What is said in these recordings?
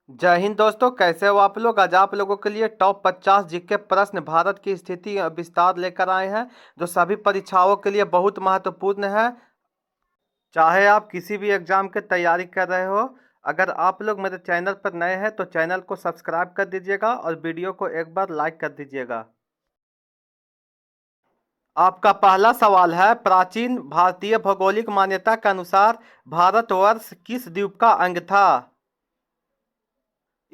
जय हिंद दोस्तों, कैसे हो आप लोग। आज आप लोगों के लिए टॉप 50 जीके प्रश्न भारत की स्थिति विस्तार लेकर आए हैं, जो सभी परीक्षाओं के लिए बहुत महत्वपूर्ण है। चाहे आप किसी भी एग्जाम की तैयारी कर रहे हो, अगर आप लोग मेरे चैनल पर नए हैं तो चैनल को सब्सक्राइब कर दीजिएगा और वीडियो को एक बार लाइक कर दीजिएगा। आपका पहला सवाल है, प्राचीन भारतीय भौगोलिक मान्यता के अनुसार भारतवर्ष किस द्वीप का अंग था।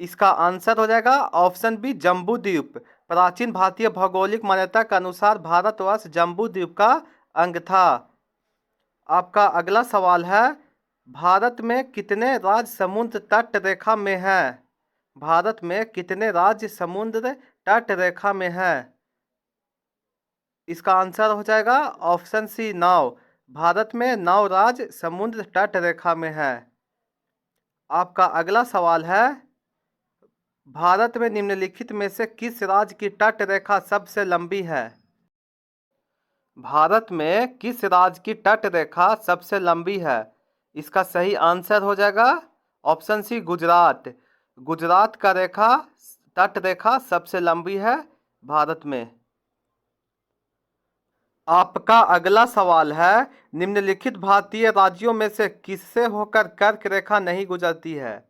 इसका आंसर हो जाएगा ऑप्शन बी, जम्बू द्वीप। प्राचीन भारतीय भौगोलिक मान्यता के अनुसार भारतवर्ष जम्बू द्वीप का अंग था। आपका अगला सवाल है, भारत में कितने राज्य समुद्र तट रेखा में हैं। भारत में कितने राज्य समुद्र तट रेखा में हैं। इसका आंसर हो जाएगा ऑप्शन सी, 9। भारत में 9 राज्य समुद्र तट रेखा में है। आपका अगला सवाल है, भारत में निम्नलिखित में से किस राज्य की तट रेखा सबसे लंबी है। भारत में किस राज्य की तट रेखा सबसे लंबी है। इसका सही आंसर हो जाएगा ऑप्शन सी, गुजरात। गुजरात का तट रेखा सबसे लंबी है भारत में। आपका अगला सवाल है, निम्नलिखित भारतीय राज्यों में से किससे होकर कर्क रेखा नहीं गुजरती है।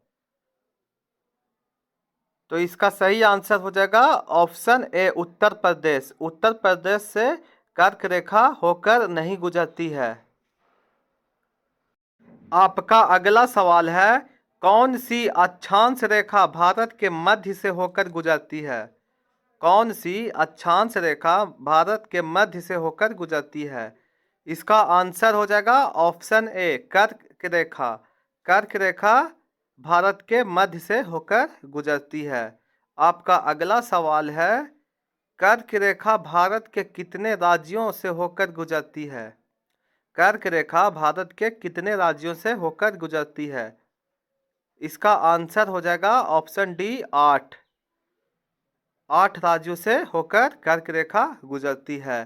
तो इसका सही आंसर हो जाएगा ऑप्शन ए, उत्तर प्रदेश। उत्तर प्रदेश से कर्क रेखा होकर नहीं गुजरती है। आपका अगला सवाल है, कौन सी अक्षांश रेखा भारत के मध्य से होकर गुजरती है। कौन सी अक्षांश रेखा भारत के मध्य से होकर गुजरती है। इसका आंसर हो जाएगा ऑप्शन ए, कर्क रेखा। कर्क रेखा भारत के मध्य से होकर गुजरती है। आपका अगला सवाल है, कर्क रेखा भारत के कितने राज्यों से होकर गुजरती है। कर्क रेखा भारत के कितने राज्यों से होकर गुजरती है। इसका आंसर हो जाएगा ऑप्शन डी, 8। 8 राज्यों से होकर कर्क रेखा गुजरती है।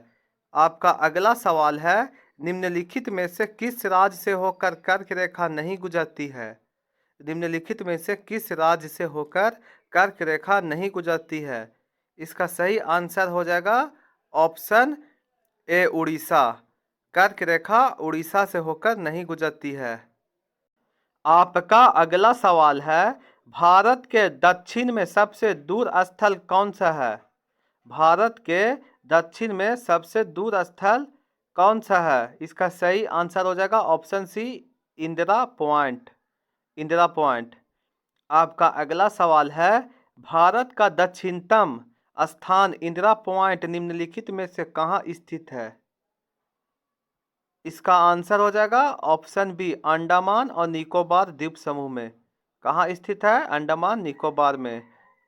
आपका अगला सवाल है, निम्नलिखित में से किस राज्य से होकर कर्क रेखा नहीं गुजरती है। निम्नलिखित में से किस राज्य से होकर कर्क रेखा नहीं गुजरती है। इसका सही आंसर हो जाएगा ऑप्शन ए, उड़ीसा। कर्क रेखा उड़ीसा से होकर नहीं गुजरती है। आपका अगला सवाल है, भारत के दक्षिण में सबसे दूर स्थल कौन सा है। भारत के दक्षिण में सबसे दूर स्थल कौन सा है। इसका सही आंसर हो जाएगा option C, Indira point. Indira point. आपका अगला सवाल है, भारत का दक्षिणतम स्थान इंदिरा पॉइंट निम्नलिखित में से कहाँ स्थित है। इसका आंसर हो जाएगा ऑप्शन बी, अंडमान और निकोबार द्वीप समूह में। कहाँ स्थित है, अंडमान निकोबार में।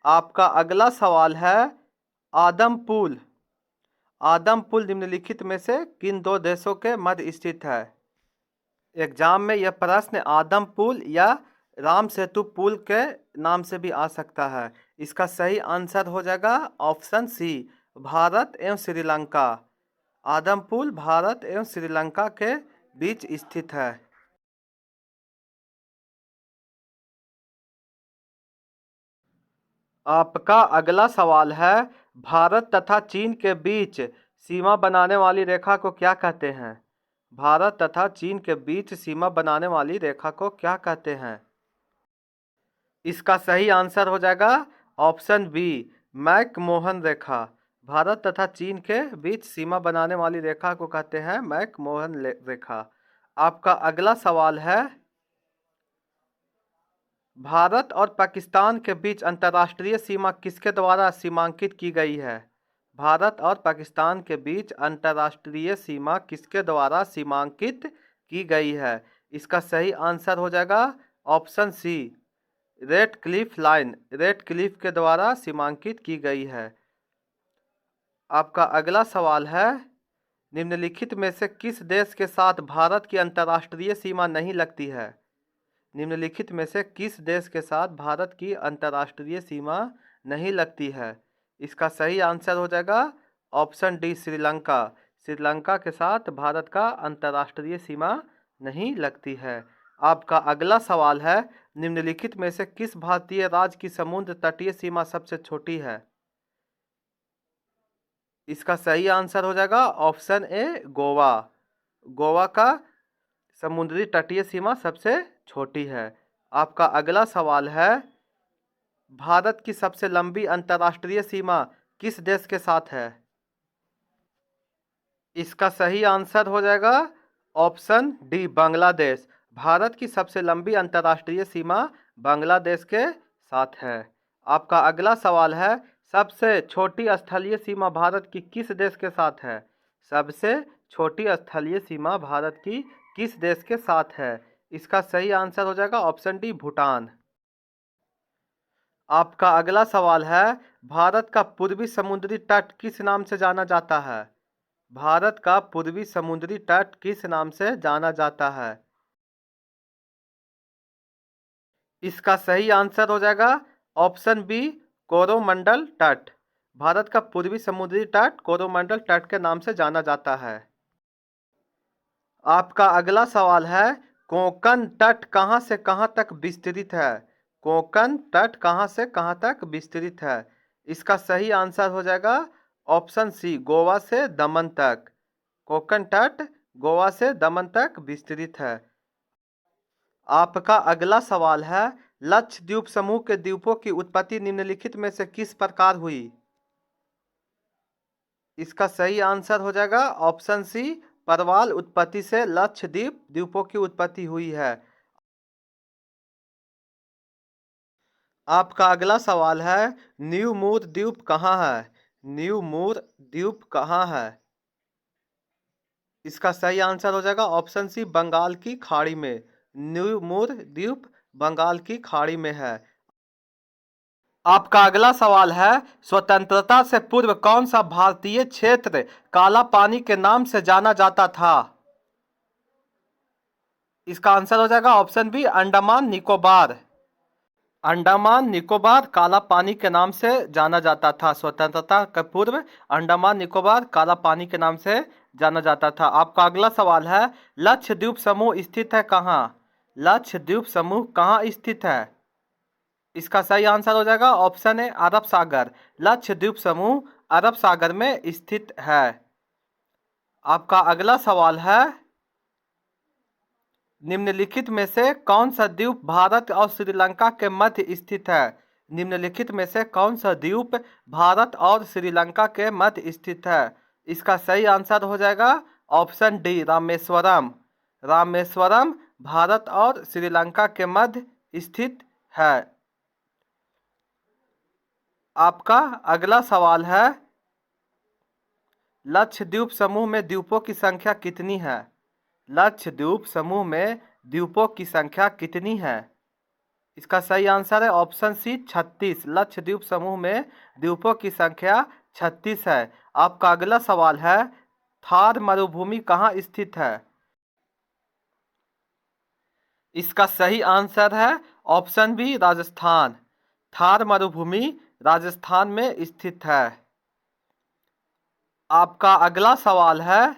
आपका अगला सवाल है, आदम पुल। आदम पुल निम्नलिखित में से किन दो देशों के मध्य स्थित है। एग्जाम में यह प्रश्न आदम पुल या राम सेतु पुल के नाम से भी आ सकता है। इसका सही आंसर हो जाएगा ऑप्शन सी, भारत एवं श्रीलंका। आदम पुल भारत एवं श्रीलंका के बीच स्थित है। आपका अगला सवाल है, भारत तथा चीन के बीच सीमा बनाने वाली रेखा को क्या कहते हैं। भारत तथा चीन के बीच सीमा बनाने वाली रेखा को क्या कहते हैं। इसका सही आंसर हो जाएगा ऑप्शन बी, मैकमोहन रेखा। भारत तथा चीन के बीच सीमा बनाने वाली रेखा को कहते हैं मैकमोहन रेखा। आपका अगला सवाल है, भारत और पाकिस्तान के बीच अंतर्राष्ट्रीय सीमा किसके द्वारा सीमांकित की गई है। भारत और पाकिस्तान के बीच अंतर्राष्ट्रीय सीमा किसके द्वारा सीमांकित की गई है। इसका सही आंसर हो जाएगा option C, Radcliffe line. Radcliffe के द्वारा सीमांकित की गई है। आपका अगला सवाल है, निम्नलिखित में से किस देश के साथ भारत की अंतर्राष्ट्रीय सीमा नहीं लगती है। निम्नलिखित में से किस देश के साथ भारत की अंतर्राष्ट्रीय सीमा नहीं लगती है। इसका सही आंसर हो जाएगा ऑप्शन डी, श्रीलंका। श्रीलंका के साथ भारत का अंतर्राष्ट्रीय सीमा नहीं लगती है। आपका अगला सवाल है, निम्नलिखित में से किस भारतीय राज्य की समुद्र तटीय सीमा सबसे छोटी है? इसका सही आंसर हो जाएगा ऑप्शन ए गोवा। गोवा का समुद्री तटीय सीमा सबसे छोटी है। आपका अगला सवाल है, भारत की सबसे लंबी अंतर्राष्ट्रीय सीमा किस देश के साथ है? इसका सही आंसर हो जाएगा ऑप्शन डी बांग्लादेश। भारत की सबसे लंबी अंतर्राष्ट्रीय सीमा बांग्लादेश के साथ है। आपका अगला सवाल है, सबसे छोटी स्थलीय सीमा भारत की किस देश के साथ है? सबसे छोटी स्थलीय सीमा भारत की किस देश के साथ है? इसका सही आंसर हो जाएगा ऑप्शन डी भूटान। आपका अगला सवाल है, भारत का पूर्वी समुद्री तट किस नाम से जाना जाता है? भारत का पूर्वी समुद्री तट किस नाम से जाना जाता है? इसका सही आंसर हो जाएगा ऑप्शन बी कोरोमंडल तट। भारत का पूर्वी समुद्री तट कोरोमंडल तट के नाम से जाना जाता है। आपका अगला सवाल है, कोंकण तट कहां से कहां तक विस्तृत है? कोंकण तट कहां से कहां तक विस्तृत है? इसका सही आंसर हो जाएगा ऑप्शन सी गोवा से दमन तक। कोंकण तट गोवा से दमन तक विस्तृत है। आपका अगला सवाल है, लक्षद्वीप समूह के द्वीपों की उत्पत्ति निम्नलिखित में से किस प्रकार हुई? इसका सही आंसर हो जाएगा ऑप्शन सी परवाल उत्पत्ति से लक्षद्वीप द्वीपों की उत्पत्ति हुई है। आपका अगला सवाल है, न्यू मूर द्वीप कहाँ है? न्यू मूर द्वीप कहाँ है? इसका सही आंसर हो जाएगा ऑप्शन सी बंगाल की खाड़ी में। न्यू मूर द्वीप बंगाल की खाड़ी में है। आपका अगला सवाल है, स्वतंत्रता से पूर्व कौन सा भारतीय क्षेत्र काला पानी के नाम से जाना जाता था? इसका आंसर हो जाएगा ऑप्शन बी अंडमान निकोबार। अंडमान निकोबार काला पानी के नाम से जाना जाता था। स्वतंत्रता के पूर्व अंडमान निकोबार काला पानी के नाम से जाना जाता था। आपका अगला सवाल है, लक्षद्वीप समूह स्थित है कहाँ? लक्षद्वीप समूह कहाँ स्थित है? इसका सही आंसर हो जाएगा ऑप्शन ए अरब सागर। लक्षद्वीप समूह अरब सागर में स्थित है। आपका अगला सवाल है, निम्नलिखित में से कौन सा द्वीप भारत और श्रीलंका के मध्य स्थित है? निम्नलिखित में से कौन सा द्वीप भारत और श्रीलंका के मध्य स्थित है? इसका सही आंसर हो जाएगा ऑप्शन डी रामेश्वरम। रामेश्वरम भारत और श्रीलंका के मध्य स्थित है। आपका अगला सवाल है, लक्षद्वीप समूह में द्वीपों की संख्या कितनी है? लक्षद्वीप समूह में द्वीपों की संख्या कितनी है? इसका सही आंसर है ऑप्शन सी 36। लक्षद्वीप समूह में द्वीपों की संख्या 36 है। आपका अगला सवाल है, थार मरुभूमि कहाँ स्थित है? इसका सही आंसर है ऑप्शन बी राजस्थान। थार मरुभूमि राजस्थान में स्थित है। आपका अगला सवाल है,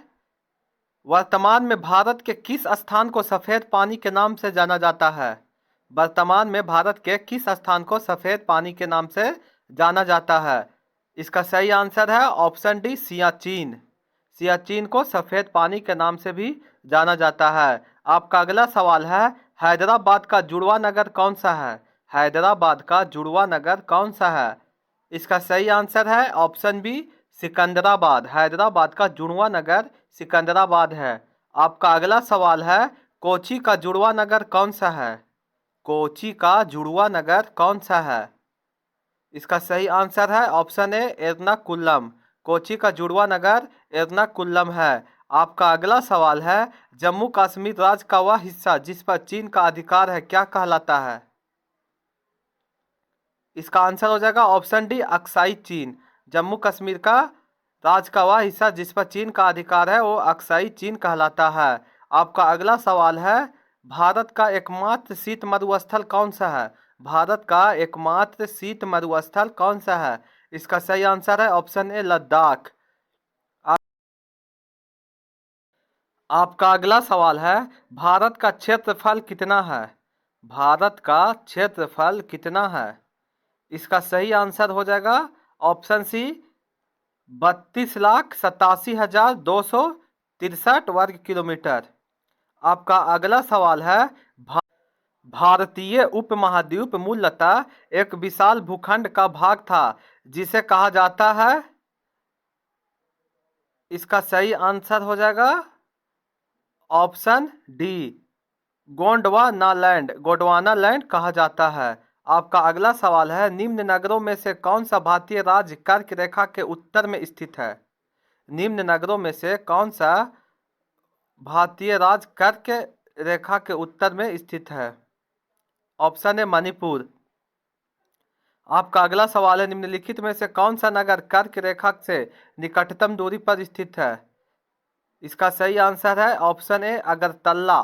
वर्तमान में भारत के किस स्थान को सफेद पानी के नाम से जाना जाता है? वर्तमान में भारत के किस स्थान को सफेद पानी के नाम से जाना जाता है? इसका सही आंसर है ऑप्शन डी सियाचिन। सियाचिन को सफेद पानी के नाम से भी जाना जाता है। आपका अगला सवाल है, हैदराबाद का जुड़वा नगर कौन सा है? हैदराबाद का जुड़वा नगर कौन सा है? इसका सही आंसर है ऑप्शन बी सिकंदराबाद। हैदराबाद का जुड़वा नगर सिकंदराबाद है। आपका अगला सवाल है, कोची का जुड़वा नगर कौन सा है? कोची का जुड़वा नगर कौन सा है? इसका सही आंसर है ऑप्शन ए एर्नाकुलम। कोची का जुड़वा नगर एर्नाकुलम है। आपका अगला सवाल है, जम्मू कश्मीर राज्य का वह हिस्सा जिस पर चीन का अधिकार है क्या कहलाता है? इसका आंसर हो जाएगा ऑप्शन डी अक्साई चीन। जम्मू कश्मीर का राज्य का वह हिस्सा जिस पर चीन का अधिकार है वो अक्साई चीन कहलाता है। आपका अगला सवाल है, भारत का एकमात्र शीत मरुस्थल कौन सा है? भारत का एकमात्र शीत मरुस्थल कौन सा है? इसका सही आंसर है ऑप्शन ए लद्दाख। आपका अगला सवाल है, भारत का क्षेत्रफल कितना है? भारत का क्षेत्रफल कितना है? इसका सही आंसर हो जाएगा ऑप्शन सी, 32,87,263 वर्ग किलोमीटर। आपका अगला सवाल है, भारतीय उपमहाद्वीप मूलतः एक विशाल भूखंड का भाग था जिसे कहा जाता है। इसका सही आंसर हो जाएगा ऑप्शन डी, गोंडवाना लैंड कहा जाता है। आपका अगला सवाल है, निम्न नगरों में से कौन सा भारतीय राज्य कर्क रेखा के उत्तर में स्थित है? निम्न नगरों में से कौन सा भारतीय राज्य कर्क रेखा के उत्तर में स्थित है? ऑप्शन है मणिपुर। आपका अगला सवाल है, निम्नलिखित में से कौन सा नगर कर्क रेखा से निकटतम दूरी पर स्थित है? इसका सही आंसर है ऑप्शन ए, अगरतला।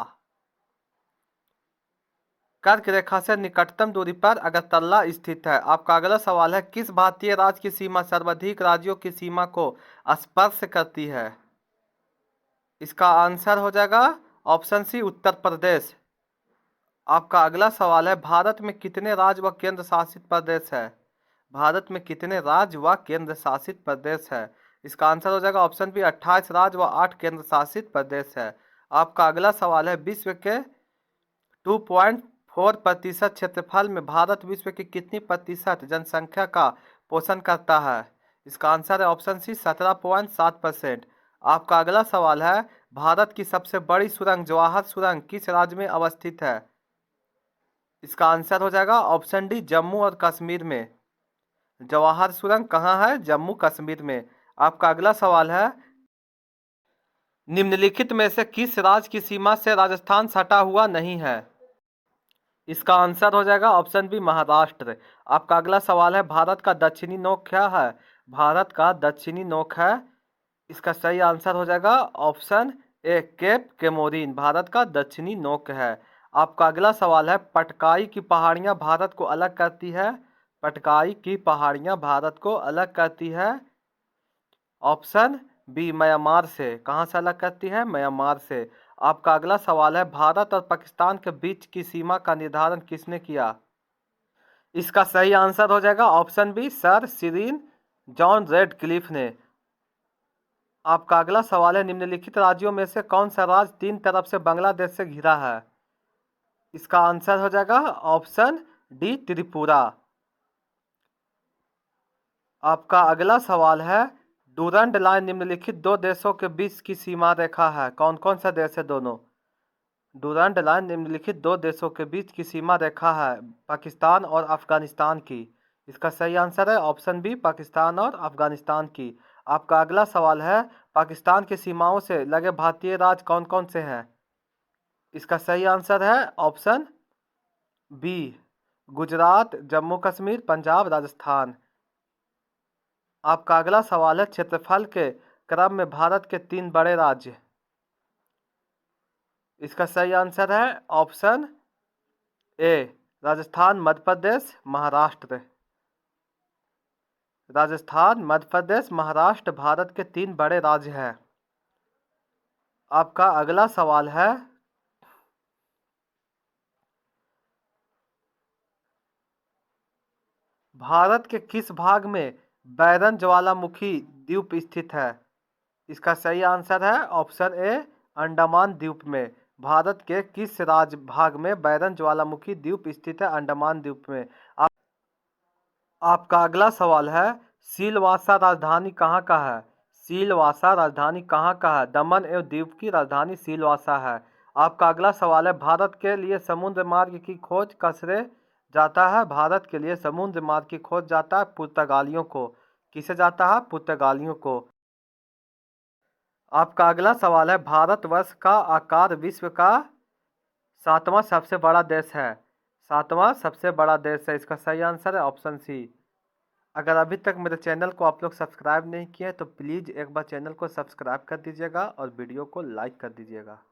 कर्क रेखा से निकटतम दूरी पर अगरतला स्थित है। आपका अगला सवाल है, किस भारतीय राज्य की सीमा सर्वाधिक राज्यों की सीमा को स्पर्श करती है? इसका आंसर हो जाएगा ऑप्शन सी, उत्तर प्रदेश। आपका अगला सवाल है, भारत में कितने राज्य व केंद्र शासित प्रदेश है? भारत में कितने राज्य व केंद्र शासित प्रदेश है? इसका आंसर हो जाएगा ऑप्शन बी, 28 राज्य व 8 केंद्र शासित प्रदेश है। आपका अगला सवाल है, विश्व के 2.4% क्षेत्रफल में भारत विश्व की कितनी प्रतिशत जनसंख्या का पोषण करता है? इसका आंसर है ऑप्शन सी, 17.7%। आपका अगला सवाल है, भारत की सबसे बड़ी सुरंग जवाहर सुरंग किस राज्य में अवस्थित है? इसका आंसर हो जाएगा ऑप्शन डी, जम्मू और कश्मीर में। जवाहर सुरंग कहाँ है? जम्मू कश्मीर में। आपका अगला सवाल है, निम्नलिखित में से किस राज्य की सीमा से राजस्थान सटा हुआ नहीं है? इसका आंसर हो जाएगा ऑप्शन बी, महाराष्ट्र। आपका अगला सवाल है, भारत का दक्षिणी नोक क्या है? भारत का दक्षिणी नोक है, इसका सही आंसर हो जाएगा option A, cap Comorin Bharat का दक्षिणी नोक है। आपका अगला सवाल है, पटकाई की पहाड़ियाँ भारत को अलग करती है? पटकाई की पहाड़ियाँ भारत को अलग करती है ऑप्शन बी, म्यांमार से। कहाँ से अलग करती है? म्यांमार से। आपका अगला सवाल है, भारत और पाकिस्तान के बीच की सीमा का निर्धारण किसने किया? इसका सही आंसर हो जाएगा option B, sir Cyril John Radcliffe ने। आपका अगला सवाल है, निम्नलिखित राज्यों में से कौन सा राज्य तीन तरफ से बांग्लादेश से घिरा है? इसका आंसर हो जाएगा ऑप्शन डी, त्रिपुरा। आपका अगला सवाल है, डूरंड लाइन निम्नलिखित दो देशों के बीच की सीमा रेखा है, कौन कौन सा देश है दोनों? डूरंड लाइन निम्नलिखित दो देशों के बीच की सीमा रेखा है, पाकिस्तान और अफगानिस्तान की। इसका सही आंसर है ऑप्शन बी, पाकिस्तान और अफगानिस्तान की। आपका अगला सवाल है, पाकिस्तान की सीमाओं से लगे भारतीय राज्य कौन कौन से हैं? इसका सही आंसर है ऑप्शन बी, गुजरात, जम्मू कश्मीर, पंजाब, राजस्थान। आपका अगला सवाल है, क्षेत्रफल के क्रम में भारत के तीन बड़े राज्य। इसका सही आंसर है ऑप्शन ए, राजस्थान, मध्य प्रदेश, महाराष्ट्र। राजस्थान, मध्य प्रदेश, महाराष्ट्र भारत के तीन बड़े राज्य हैं। आपका अगला सवाल है, भारत के किस भाग में बैरन ज्वालामुखी द्वीप स्थित है? इसका सही आंसर है ऑप्शन ए, अंडमान द्वीप में। भारत के किस राज्य भाग में बैरन ज्वालामुखी द्वीप स्थित है? अंडमान द्वीप में। आपका अगला सवाल है, सिलवासा राजधानी कहाँ का है? सिलवासा राजधानी कहाँ का है? दमन एवं दीव की राजधानी सिलवासा है। आपका अगला सवाल है, भारत के लिए समुद्र मार्ग की खोज किससे जाता है? भारत के लिए समुद्र मार्ग की खोज जाता है पुर्तगालियों को। किसे जाता है? पुर्तगालियों को। आपका अगला सवाल है, भारतवर्ष का आकार विश्व का सातवां सबसे बड़ा देश है। सातवां सबसे बड़ा देश है, इसका सही आंसर है ऑप्शन सी। अगर अभी तक मेरे चैनल को आप लोग सब्सक्राइब नहीं किए तो प्लीज़ एक बार चैनल को सब्सक्राइब कर दीजिएगा और वीडियो को लाइक कर दीजिएगा।